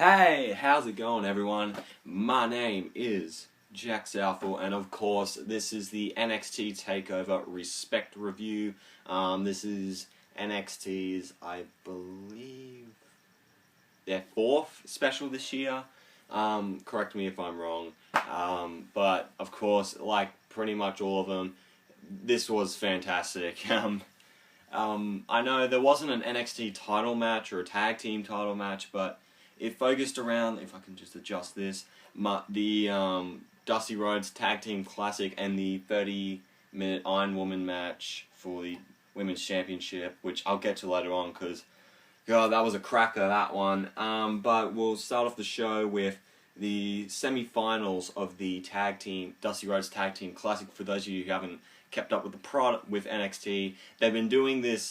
Hey, how's it going, everyone? My name is Jack Southall, and of course, this is the NXT TakeOver Respect Review. This is NXT's, I believe, their fourth special this year. Correct me if I'm wrong. But of course, like pretty much all of them, this was fantastic. I know there wasn't an NXT title match or a tag team title match, but it focused around, if I can just adjust this, the Dusty Rhodes Tag Team Classic and the 30-minute Iron Woman match for the Women's Championship, which I'll get to later on because, God, that was a cracker, that one. But we'll start off the show with the semi-finals of the Dusty Rhodes Tag Team Classic. For those of you who haven't kept up with the product with NXT, they've been doing this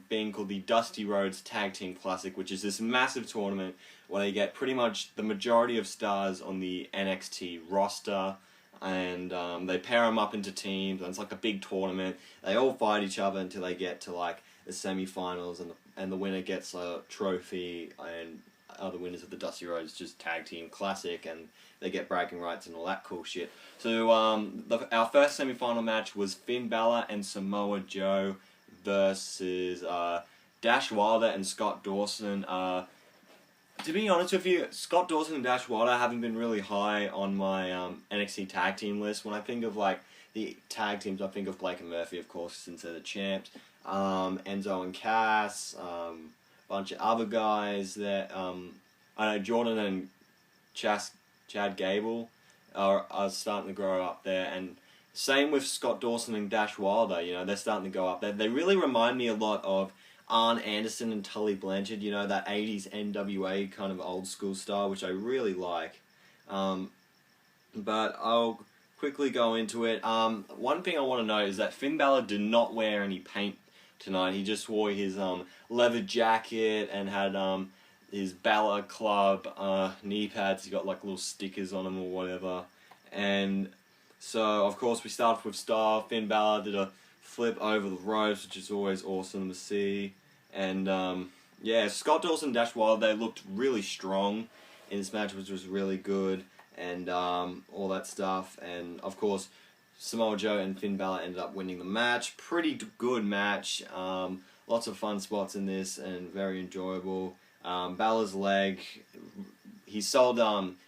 thing called the Dusty Rhodes Tag Team Classic, which is this massive tournament where they get pretty much the majority of stars on the NXT roster, and they pair them up into teams, and it's like a big tournament. They all fight each other until they get to like the semi-finals, and the winner gets a trophy, and other winners of the Dusty Rhodes just Tag Team Classic, and they get bragging rights and all that cool shit. So our first semi-final match was Finn Bálor and Samoa Joe versus Dash Wilder and Scott Dawson. To be honest with you, Scott Dawson and Dash Wilder haven't been really high on my NXT tag team list. When I think of like the tag teams, I think of Blake and Murphy, of course, since they're the champs. Enzo and Cass, bunch of other guys that I know Jordan and Chad Gable are starting to grow up there, and same with Scott Dawson and Dash Wilder. You know, they're starting to go up there. They really remind me a lot of Arn Anderson and Tully Blanchard, you know, that 80s NWA kind of old school style, which I really like. But I'll quickly go into it. One thing I want to note is that Finn Bálor did not wear any paint tonight. He just wore his leather jacket and had his Bálor Club knee pads. He got like little stickers on them or whatever. And so, of course, we start with style. Finn Bálor did a flip over the ropes, which is always awesome to see. And yeah, Scott Dawson and Dash Wilder, they looked really strong in this match, which was really good, and all that stuff. And of course, Samoa Joe and Finn Bálor ended up winning the match. Pretty good match. Lots of fun spots in this and very enjoyable. Balor's leg, he sold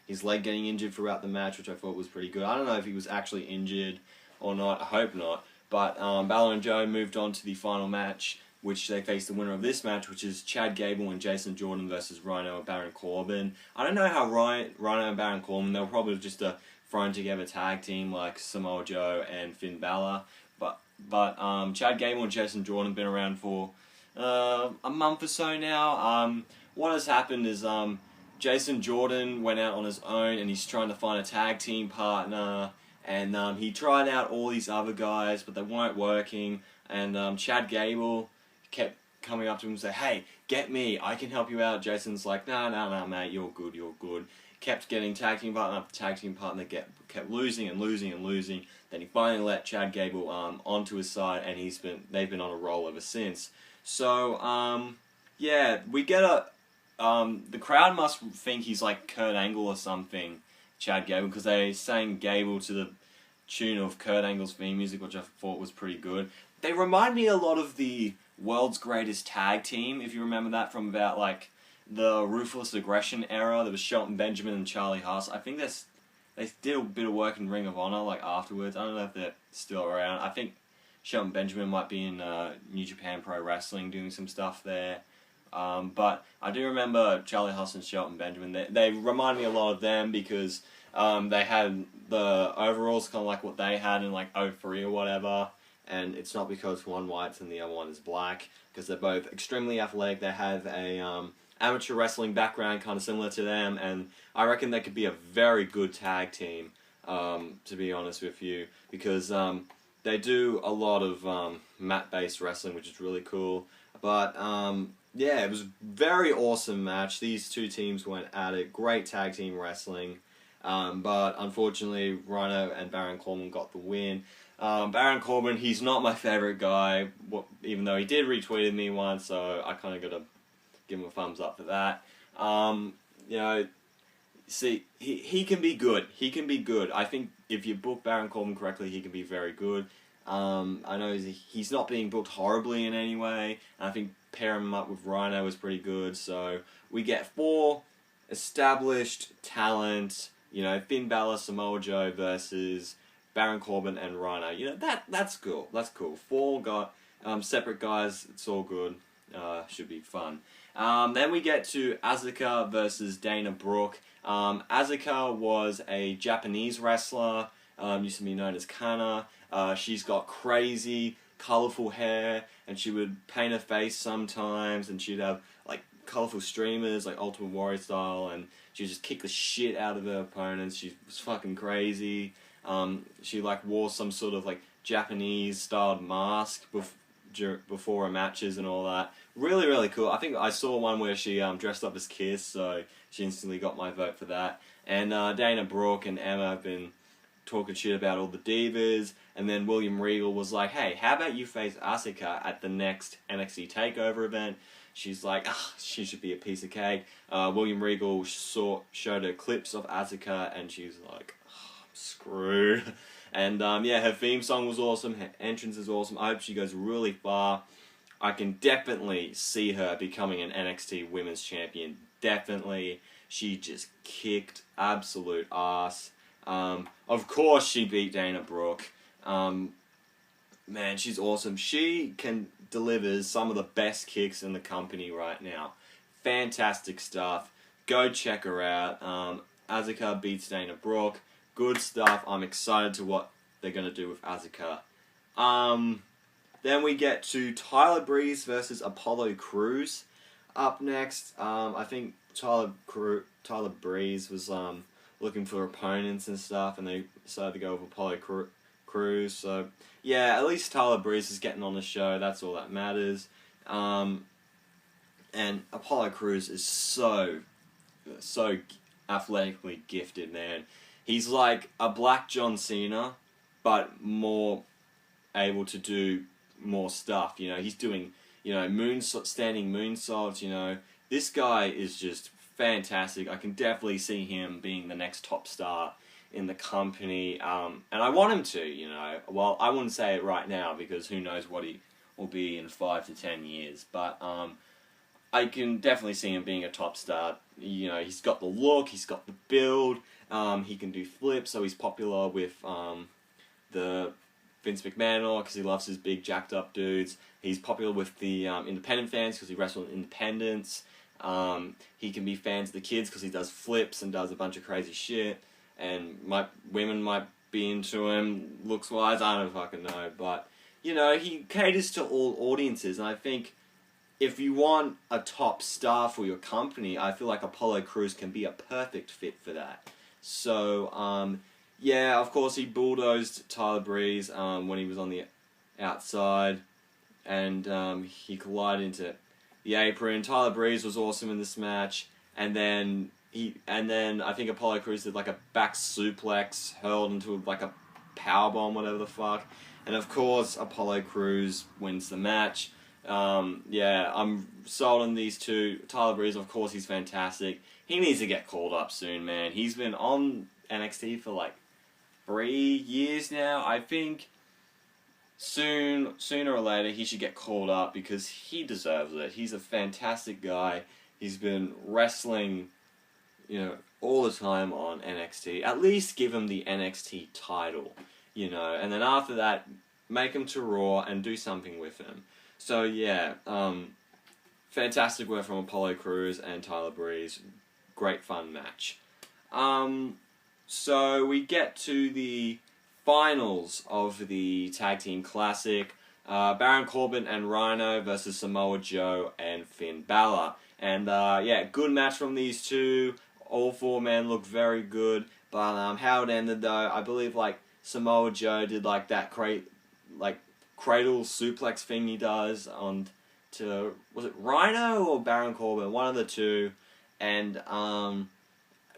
his leg getting injured throughout the match, which I thought was pretty good. I don't know if he was actually injured or not. I hope not. But Bálor and Joe moved on to the final match, which they faced the winner of this match, which is Chad Gable and Jason Jordan versus Rhyno and Baron Corbin. I don't know how Rhyno and Baron Corbin, they were probably just a thrown together tag team like Samoa Joe and Finn Bálor. But Chad Gable and Jason Jordan have been around for a month or so now. What has happened is Jason Jordan went out on his own and he's trying to find a tag team partner. And he tried out all these other guys, but they weren't working. And Chad Gable kept coming up to him and say, "Hey, get me, I can help you out." Jason's like, "No, mate, you're good, you're good." Kept getting tag team partner after tag team partner, kept losing and losing and losing. Then he finally let Chad Gable onto his side, and they've been on a roll ever since. So yeah, we get the crowd must think he's like Kurt Angle or something, Chad Gable, because they sang Gable to the tune of Kurt Angle's theme music, which I thought was pretty good. They remind me a lot of the World's Greatest Tag Team, if you remember that from about like the Ruthless Aggression era. There was Shelton Benjamin and Charlie Haas. I think they did a bit of work in Ring of Honor like afterwards. I don't know if they're still around. I think Shelton Benjamin might be in New Japan Pro Wrestling doing some stuff there. But I do remember Charlie Haas and Shelton Benjamin. They remind me a lot of them because they had the overalls kind of like what they had in like 03 or whatever, and it's not because one white's and the other one is black, because they're both extremely athletic. They have a amateur wrestling background kind of similar to them, and I reckon they could be a very good tag team, to be honest with you, because they do a lot of mat-based wrestling, which is really cool. But yeah, it was a very awesome match. These two teams went at it. Great tag team wrestling. But unfortunately, Rhyno and Baron Corbin got the win. Baron Corbin, he's not my favorite guy, even though he did retweeted me once, so I kind of got to give him a thumbs up for that. you know, see, he can be good. He can be good. I think if you book Baron Corbin correctly, he can be very good. I know he's not being booked horribly in any way. And I think pairing him up with Rhyno is pretty good. So we get 4 established talent. You know, Finn Balor, Samoa Joe versus Baron Corbin and Rhyno. You know, that's cool. That's cool. 4 separate guys. It's all good. Should be fun. Then we get to Asuka versus Dana Brooke. Asuka was a Japanese wrestler, used to be known as Kana. She's got crazy, colourful hair, and she would paint her face sometimes, and she'd have like colourful streamers, like Ultimate Warrior style, and she would just kick the shit out of her opponents. She was fucking crazy. She like wore some sort of like Japanese styled mask before her matches and all that. Really, really cool. I think I saw one where she dressed up as Kiss, so she instantly got my vote for that. And Dana Brooke and Emma have been talking shit about all the divas, and then William Regal was like, hey, how about you face Asuka at the next NXT TakeOver event? She's like, she should be a piece of cake. William Regal showed her clips of Asuka, and she's like, I'm screwed. And yeah, her theme song was awesome, her entrance is awesome. I hope she goes really far. I can definitely see her becoming an NXT Women's Champion. Definitely. She just kicked absolute ass. Of course she beat Dana Brooke. Man, she's awesome. She can deliver some of the best kicks in the company right now. Fantastic stuff. Go check her out. Asuka beats Dana Brooke. Good stuff. I'm excited to what they're going to do with Asuka. Then we get to Tyler Breeze versus Apollo Crews. Up next, I think Tyler Breeze was looking for opponents and stuff, and they decided to go with Apollo Crews. So yeah, at least Tyler Breeze is getting on the show. That's all that matters. And Apollo Crews is so athletically gifted, man. He's like a Black John Cena, but more able to do more stuff. You know, he's doing, you know, standing moonsaults. You know, this guy is just fantastic. I can definitely see him being the next top star in the company, and I want him to. You know, well, I wouldn't say it right now because who knows what he will be in 5 to 10 years. But I can definitely see him being a top star. You know, he's got the look, he's got the build. He can do flips, so he's popular with the Vince McMahon because he loves his big jacked up dudes. He's popular with the independent fans because he wrestles in independents. He can be fans of the kids because he does flips and does a bunch of crazy shit. And women might be into him looks wise. I don't fucking know, but you know, he caters to all audiences, and I think if you want a top star for your company, I feel like Apollo Crews can be a perfect fit for that. So, yeah, of course he bulldozed Tyler Breeze when he was on the outside, and he collided into the apron. Tyler Breeze was awesome in this match, and then I think Apollo Crews did like a back suplex, hurled into like a powerbomb, whatever the fuck, and of course Apollo Crews wins the match. Yeah, I'm sold on these two. Tyler Breeze, of course, he's fantastic. He needs to get called up soon, man. He's been on NXT for like 3 years now. I think sooner or later he should get called up because he deserves it. He's a fantastic guy. He's been wrestling, you know, all the time on NXT. At least give him the NXT title, you know, and then after that, make him to Raw and do something with him. So yeah, fantastic work from Apollo Crews and Tyler Breeze. Great fun match. So we get to the finals of the Tag Team Classic. Baron Corbin and Rhyno versus Samoa Joe and Finn Balor. And yeah, good match from these two. All 4 men look very good. But how it ended though, I believe like Samoa Joe did like that cradle suplex thing he does on to, was it Rhyno or Baron Corbin? One of the two. And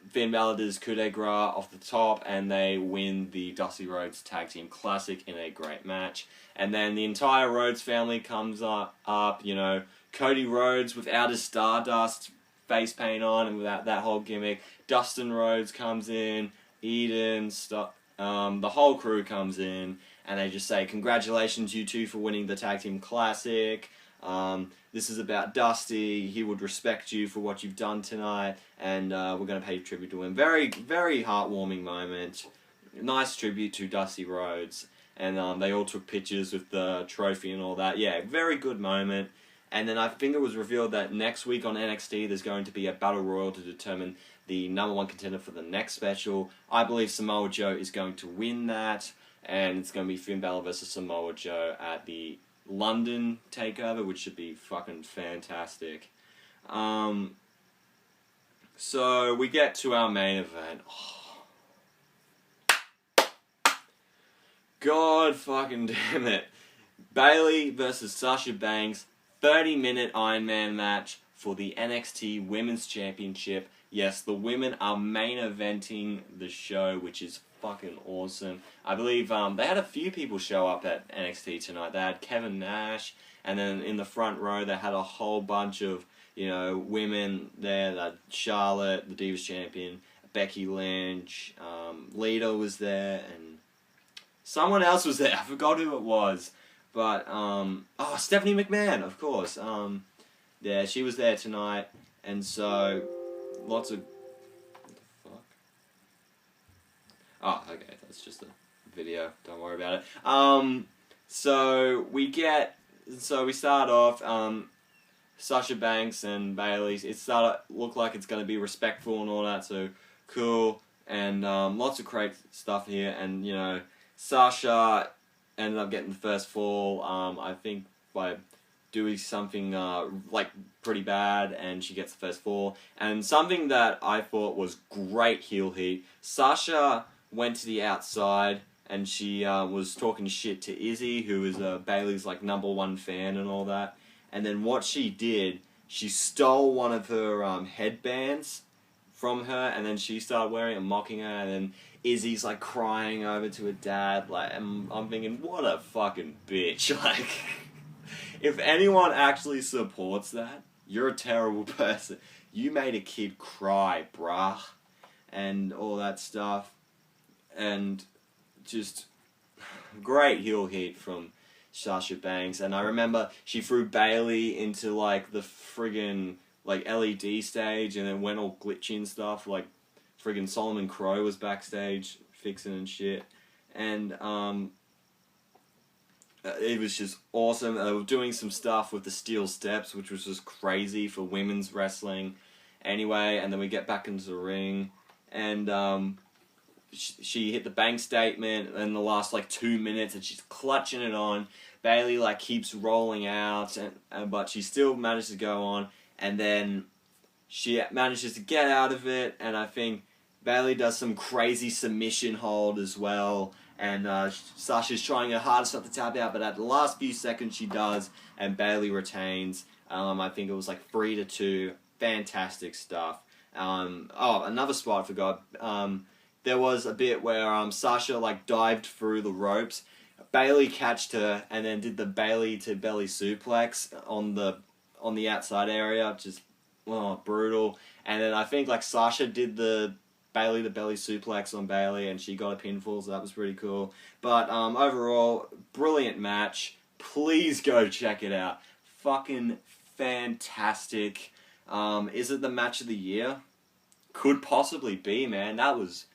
Finn Balor did his coup de grace off the top, and they win the Dusty Rhodes Tag Team Classic in a great match. And then the entire Rhodes family comes up, you know, Cody Rhodes without his Stardust face paint on and without that whole gimmick. Dustin Rhodes comes in, Eden, the whole crew comes in, and they just say, congratulations you two for winning the Tag Team Classic. This is about Dusty. He would respect you for what you've done tonight, and we're going to pay tribute to him. Very, very heartwarming moment. Nice tribute to Dusty Rhodes. And they all took pictures with the trophy and all that. Yeah, very good moment. And then I think it was revealed that next week on NXT there's going to be a Battle Royal to determine the #1 contender for the next special. I believe Samoa Joe is going to win that, and it's going to be Finn Balor versus Samoa Joe at the London TakeOver, which should be fucking fantastic. So we get to our main event. God fucking damn it. Bayley versus Sasha Banks, 30-minute Iron Man match for the NXT Women's Championship. Yes, the women are main eventing the show, which is fucking awesome. I believe they had a few people show up at NXT tonight. They had Kevin Nash, and then in the front row they had a whole bunch of, you know, women there. Charlotte, the Divas Champion, Becky Lynch, Lita was there, and someone else was there. I forgot who it was. But, Stephanie McMahon, of course. Yeah, she was there tonight. And so, lots of... What the fuck? Oh, okay. That's just a video. Don't worry about it. So we start off, Sasha Banks and Bayley. It started look like it's going to be respectful and all that, so cool. And lots of great stuff here. And, you know, Sasha ended up getting the first fall, I think, by doing something, like, pretty bad, and she gets the first fall. And something that I thought was great heel heat, Sasha went to the outside, and she was talking shit to Izzy, who is Bayley's, like, #1 fan and all that. And then what she did, she stole one of her headbands from her, and then she started wearing it and mocking her, and then Izzy's like crying over to her dad, like, and I'm thinking, what a fucking bitch. Like, if anyone actually supports that, you're a terrible person. You made a kid cry, bruh, and all that stuff, and just great heel heat from Sasha Banks. And I remember she threw Bayley into like the friggin' like LED stage, and then went all glitchy and stuff, like friggin' Solomon Crow was backstage fixing and shit. And it was just awesome. They were doing some stuff with the steel steps, which was just crazy for women's wrestling. Anyway, and then we get back into the ring, and she hit the bank statement in the last like 2 minutes, and she's clutching it on. Bayley like keeps rolling out, but she still manages to go on, and then she manages to get out of it, and I think Bayley does some crazy submission hold as well, and Sasha's trying her hardest not to tap out, but at the last few seconds she does, and Bayley retains. I think it was like 3-2. Fantastic stuff. Another spot I forgot. There was a bit where Sasha like dived through the ropes. Bayley catched her and then did the Bayley to belly suplex on the outside area. Just brutal. And then I think like Sasha did the Bayley to belly suplex on Bayley, and she got a pinfall, so that was pretty cool. But overall, brilliant match. Please go check it out. Fucking fantastic. Is it the match of the year? Could possibly be, man. That was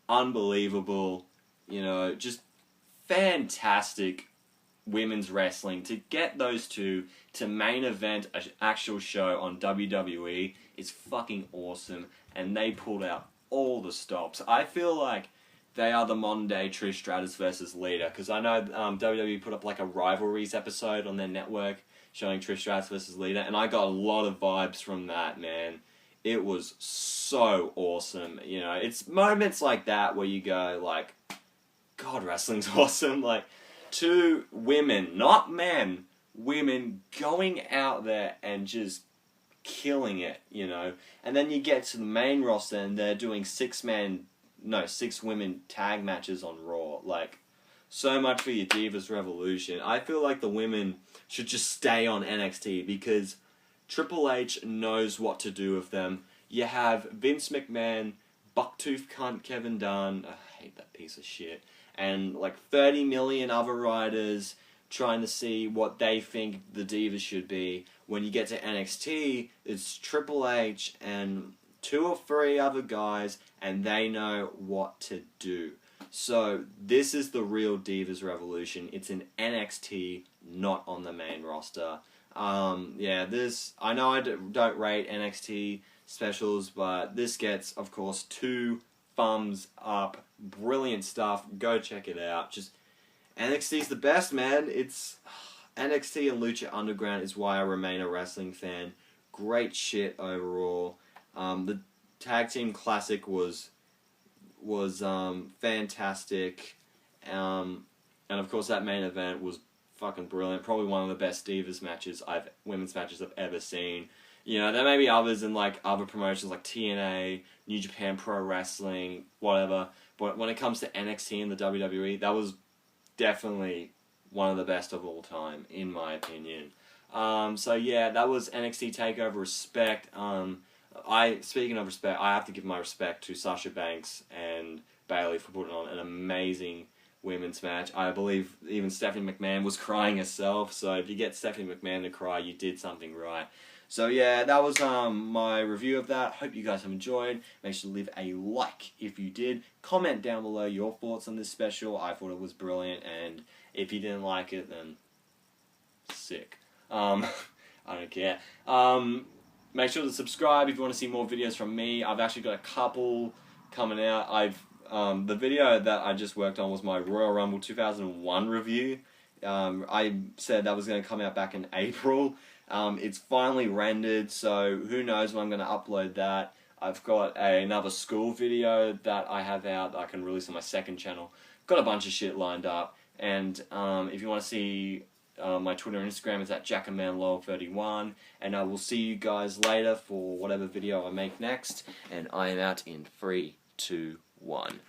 unbelievable. You know, just fantastic women's wrestling. To get those two to main event an actual show on WWE is fucking awesome. And they pulled out all the stops. I feel like they are the modern day Trish Stratus versus Lita, because I know WWE put up like a rivalries episode on their network showing Trish Stratus versus Lita, and I got a lot of vibes from that, man. It was so awesome. You know, it's moments like that where you go like, God, wrestling's awesome. Like, two women, not men, women going out there and just killing it, you know. And then you get to the main roster and they're doing 6 women tag matches on Raw. Like, so much for your Divas Revolution. I feel like the women should just stay on NXT, because Triple H knows what to do with them. You have Vince McMahon, bucktooth cunt Kevin Dunn, I hate that piece of shit, and like 30 million other writers trying to see what they think the Divas should be. When you get to NXT, it's Triple H and 2 or 3 other guys, and they know what to do. So this is the real Divas revolution. It's in NXT, not on the main roster. Yeah, this, I know I don't rate NXT specials, but this gets, of course, 2 thumbs up. Brilliant stuff. Go check it out. Just NXT's the best, man. It's NXT and Lucha Underground is why I remain a wrestling fan. Great shit overall. The Tag Team Classic was fantastic. And of course that main event was fucking brilliant. Probably one of the best Divas matches women's matches I've ever seen. You know, there may be others in like other promotions like TNA, New Japan Pro Wrestling, whatever. But when it comes to NXT and the WWE, that was definitely one of the best of all time, in my opinion. So yeah, that was NXT TakeOver Respect. Speaking of respect, I have to give my respect to Sasha Banks and Bayley for putting on an amazing women's match. I believe even Stephanie McMahon was crying herself, so if you get Stephanie McMahon to cry, you did something right. So yeah, that was my review of that. Hope you guys have enjoyed. Make sure to leave a like if you did. Comment down below your thoughts on this special. I thought it was brilliant, and if you didn't like it, then sick. I don't care. Make sure to subscribe if you want to see more videos from me. I've actually got a couple coming out. The video that I just worked on was my Royal Rumble 2001 review. I said that was going to come out back in April. It's finally rendered, so who knows when I'm going to upload that. I've got another school video that I have out that I can release on my second channel. Got a bunch of shit lined up, and if you want to see my Twitter and Instagram, it's at JackamanLowell31, and I will see you guys later for whatever video I make next, and I am out in 3, 2, 1.